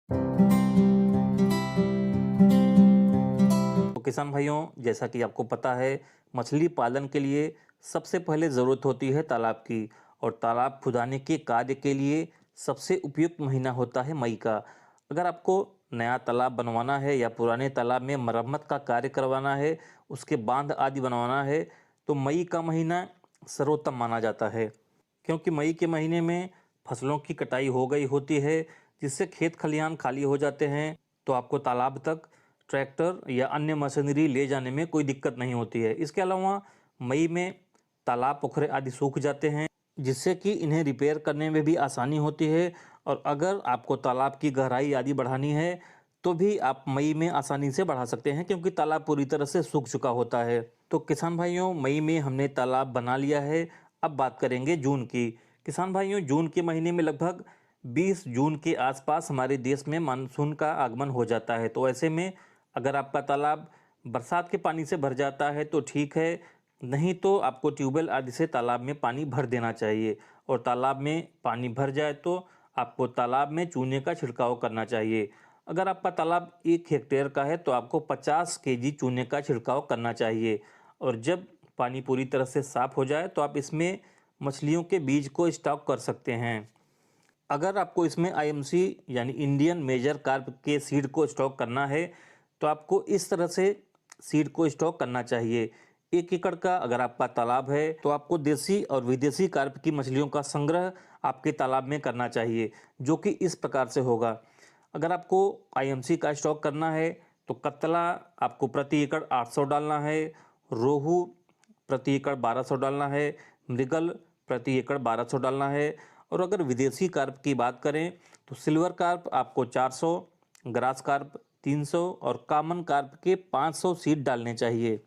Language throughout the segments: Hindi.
तो किसान भाइयों, जैसा कि आपको पता है, मछली पालन के लिए सबसे पहले ज़रूरत होती है तालाब की। और तालाब खुदाने के कार्य के लिए सबसे उपयुक्त महीना होता है मई का। अगर आपको नया तालाब बनवाना है या पुराने तालाब में मरम्मत का कार्य करवाना है, उसके बांध आदि बनवाना है, तो मई का महीना सर्वोत्तम माना जाता है। क्योंकि मई के महीने में फसलों की कटाई हो गई होती है, जिससे खेत खलिहान खाली हो जाते हैं, तो आपको तालाब तक ट्रैक्टर या अन्य मशीनरी ले जाने में कोई दिक्कत नहीं होती है। इसके अलावा मई में तालाब पोखरे आदि सूख जाते हैं, जिससे कि इन्हें रिपेयर करने में भी आसानी होती है। और अगर आपको तालाब की गहराई आदि बढ़ानी है, तो भी आप मई में आसानी से बढ़ा सकते हैं, क्योंकि तालाब पूरी तरह से सूख चुका होता है। तो किसान भाइयों, मई में हमने तालाब बना लिया है। अब बात करेंगे जून की। किसान भाइयों, जून के महीने में लगभग 20 जून के आसपास हमारे देश में मानसून का आगमन हो जाता है। तो ऐसे में अगर आपका तालाब बरसात के पानी से भर जाता है तो ठीक है, नहीं तो आपको ट्यूबवेल आदि से तालाब में पानी भर देना चाहिए। और तालाब में पानी भर जाए तो आपको तालाब में चूने का छिड़काव करना चाहिए। अगर आपका तालाब 1 हेक्टेयर का है तो आपको 50 केजी चूने का छिड़काव करना चाहिए। और जब पानी पूरी तरह से साफ हो जाए तो आप इसमें मछलियों के बीज को स्टॉक कर सकते हैं। अगर आपको इसमें आईएमसी यानी इंडियन मेजर कार्प के सीड को स्टॉक करना है, तो आपको इस तरह से सीड को स्टॉक करना चाहिए। 1 एकड़ का अगर आपका तालाब है तो आपको देसी और विदेशी कार्प की मछलियों का संग्रह आपके तालाब में करना चाहिए, जो कि इस प्रकार से होगा। अगर आपको आईएमसी का स्टॉक करना है तो कतला आपको प्रति एकड़ 800 डालना है, रोहू प्रति एकड़ 1200 डालना है, मृगल प्रति एकड़ 1200 डालना है। और अगर विदेशी कार्प की बात करें तो सिल्वर कार्प आपको 400, ग्रास कार्प 300 और कॉमन कार्प के 500 सीड डालने चाहिए।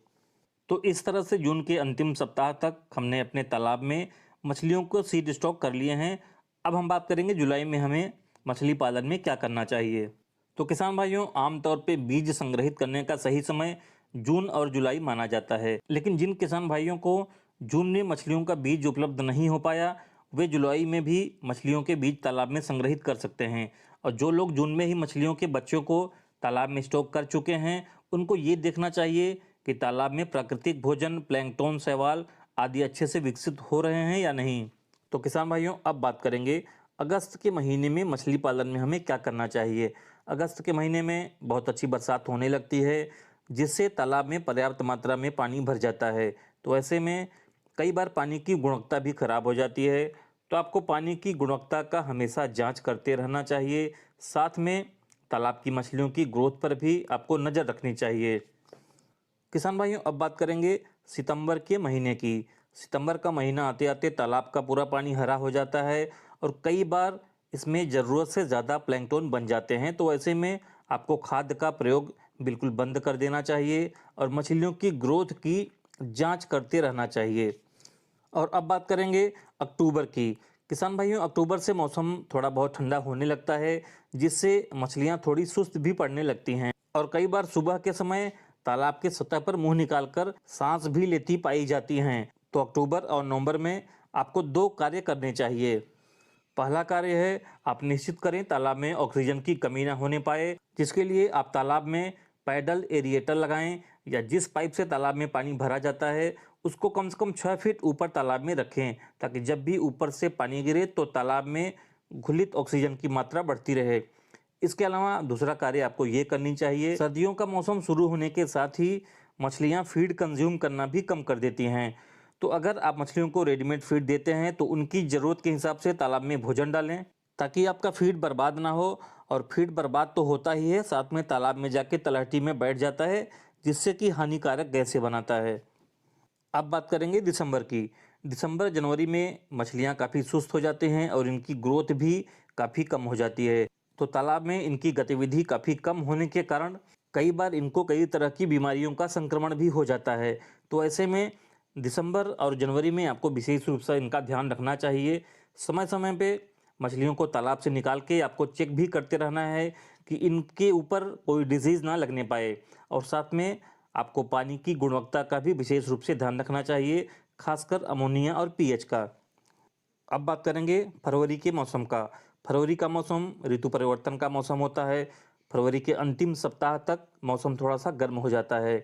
तो इस तरह से जून के अंतिम सप्ताह तक हमने अपने तालाब में मछलियों को सीड स्टॉक कर लिए हैं। अब हम बात करेंगे जुलाई में हमें मछली पालन में क्या करना चाहिए। तो किसान भाइयों, आमतौर पे बीज संग्रहित करने का सही समय जून और जुलाई माना जाता है। लेकिन जिन किसान भाइयों को जून में मछलियों का बीज उपलब्ध नहीं हो पाया, वे जुलाई में भी मछलियों के बीज तालाब में संग्रहित कर सकते हैं। और जो लोग जून में ही मछलियों के बच्चों को तालाब में स्टॉक कर चुके हैं, उनको ये देखना चाहिए कि तालाब में प्राकृतिक भोजन, प्लैंकटन, शैवाल आदि अच्छे से विकसित हो रहे हैं या नहीं। तो किसान भाइयों, अब बात करेंगे अगस्त के महीने में मछली पालन में हमें क्या करना चाहिए। अगस्त के महीने में बहुत अच्छी बरसात होने लगती है, जिससे तालाब में पर्याप्त मात्रा में पानी भर जाता है। तो ऐसे में कई बार पानी की गुणवत्ता भी खराब हो जाती है। तो आपको पानी की गुणवत्ता का हमेशा जांच करते रहना चाहिए। साथ में तालाब की मछलियों की ग्रोथ पर भी आपको नज़र रखनी चाहिए। किसान भाइयों, अब बात करेंगे सितंबर के महीने की। सितंबर का महीना आते आते तालाब का पूरा पानी हरा हो जाता है और कई बार इसमें ज़रूरत से ज़्यादा प्लैंकटन बन जाते हैं। तो ऐसे में आपको खाद का प्रयोग बिल्कुल बंद कर देना चाहिए और मछलियों की ग्रोथ की जांच करते रहना चाहिए। और अब बात करेंगे अक्टूबर की। किसान भाइयों, अक्टूबर से मौसम थोड़ा बहुत ठंडा होने लगता है, जिससे मछलियां थोड़ी सुस्त भी पड़ने लगती हैं। और कई बार सुबह के समय तालाब के सतह पर मुंह निकालकर सांस भी लेती पाई जाती हैं। तो अक्टूबर और नवंबर में आपको 2 कार्य करने चाहिए। पहला कार्य है, आप निश्चित करें तालाब में ऑक्सीजन की कमी ना होने पाए, जिसके लिए आप तालाब में पैडल एरिएटर लगाएं या जिस पाइप से तालाब में पानी भरा जाता है उसको कम से कम 6 फीट ऊपर तालाब में रखें, ताकि जब भी ऊपर से पानी गिरे तो तालाब में घुलित ऑक्सीजन की मात्रा बढ़ती रहे। इसके अलावा दूसरा कार्य आपको ये करनी चाहिए, सर्दियों का मौसम शुरू होने के साथ ही मछलियाँ फीड कंज्यूम करना भी कम कर देती हैं। तो अगर आप मछलियों को रेडीमेड फीड देते हैं तो उनकी ज़रूरत के हिसाब से तालाब में भोजन डालें, ताकि आपका फीड बर्बाद ना हो। और फीड बर्बाद तो होता ही है, साथ में तालाब में जाके तलहटी में बैठ जाता है, जिससे कि हानिकारक गैसें बनाता है। अब बात करेंगे दिसंबर की। दिसंबर जनवरी में मछलियाँ काफ़ी सुस्त हो जाते हैं और इनकी ग्रोथ भी काफ़ी कम हो जाती है। तो तालाब में इनकी गतिविधि काफ़ी कम होने के कारण कई बार इनको कई तरह की बीमारियों का संक्रमण भी हो जाता है। तो ऐसे में दिसंबर और जनवरी में आपको विशेष रूप से इनका ध्यान रखना चाहिए। समय समय पे मछलियों को तालाब से निकाल के आपको चेक भी करते रहना है कि इनके ऊपर कोई डिजीज़ ना लगने पाए। और साथ में आपको पानी की गुणवत्ता का भी विशेष रूप से ध्यान रखना चाहिए, खासकर अमोनिया और पीएच का। अब बात करेंगे फरवरी के मौसम का। फरवरी का मौसम ऋतु परिवर्तन का मौसम होता है। फरवरी के अंतिम सप्ताह तक मौसम थोड़ा सा गर्म हो जाता है,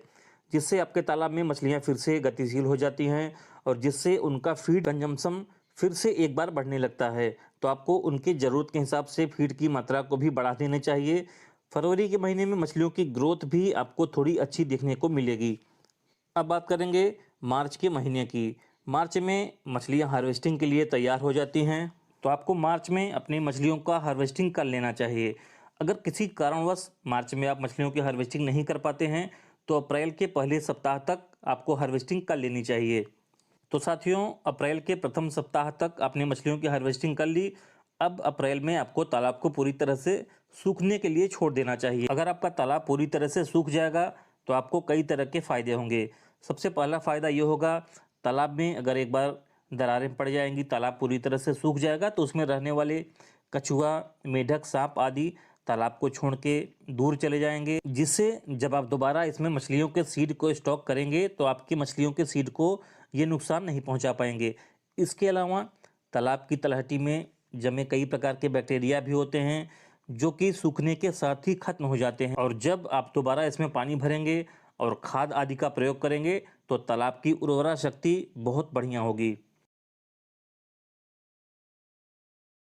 जिससे आपके तालाब में मछलियां फिर से गतिशील हो जाती हैं और जिससे उनका फीड कंजम्पशन फिर से एक बार बढ़ने लगता है। तो आपको उनकी ज़रूरत के हिसाब से फीड की मात्रा को भी बढ़ा देना चाहिए। फरवरी के महीने में मछलियों की ग्रोथ भी आपको थोड़ी अच्छी देखने को मिलेगी। अब बात करेंगे मार्च के महीने की। मार्च में मछलियां हार्वेस्टिंग के लिए तैयार हो जाती हैं, तो आपको मार्च में अपनी मछलियों का हार्वेस्टिंग कर लेना चाहिए। अगर किसी कारणवश मार्च में आप मछलियों की हार्वेस्टिंग नहीं कर पाते हैं, तो अप्रैल के पहले सप्ताह तक आपको हार्वेस्टिंग कर लेनी चाहिए। तो साथियों, अप्रैल के प्रथम सप्ताह तक आपने मछलियों की हार्वेस्टिंग कर ली। अब अप्रैल में आपको तालाब को पूरी तरह से सूखने के लिए छोड़ देना चाहिए। अगर आपका तालाब पूरी तरह से सूख जाएगा तो आपको कई तरह के फ़ायदे होंगे। सबसे पहला फ़ायदा ये होगा, तालाब में अगर एक बार दरारें पड़ जाएंगी, तालाब पूरी तरह से सूख जाएगा, तो उसमें रहने वाले कछुआ, मेढक, सांप आदि तालाब को छोड़ के दूर चले जाएंगे, जिससे जब आप दोबारा इसमें मछलियों के सीड को स्टॉक करेंगे तो आपकी मछलियों के सीड को ये नुकसान नहीं पहुंचा पाएंगे। इसके अलावा तालाब की तलहटी में जमे कई प्रकार के बैक्टीरिया भी होते हैं, जो कि सूखने के साथ ही खत्म हो जाते हैं, और जब आप दोबारा इसमें पानी भरेंगे और खाद आदि का प्रयोग करेंगे तो तालाब की उर्वरा शक्ति बहुत बढ़िया होगी।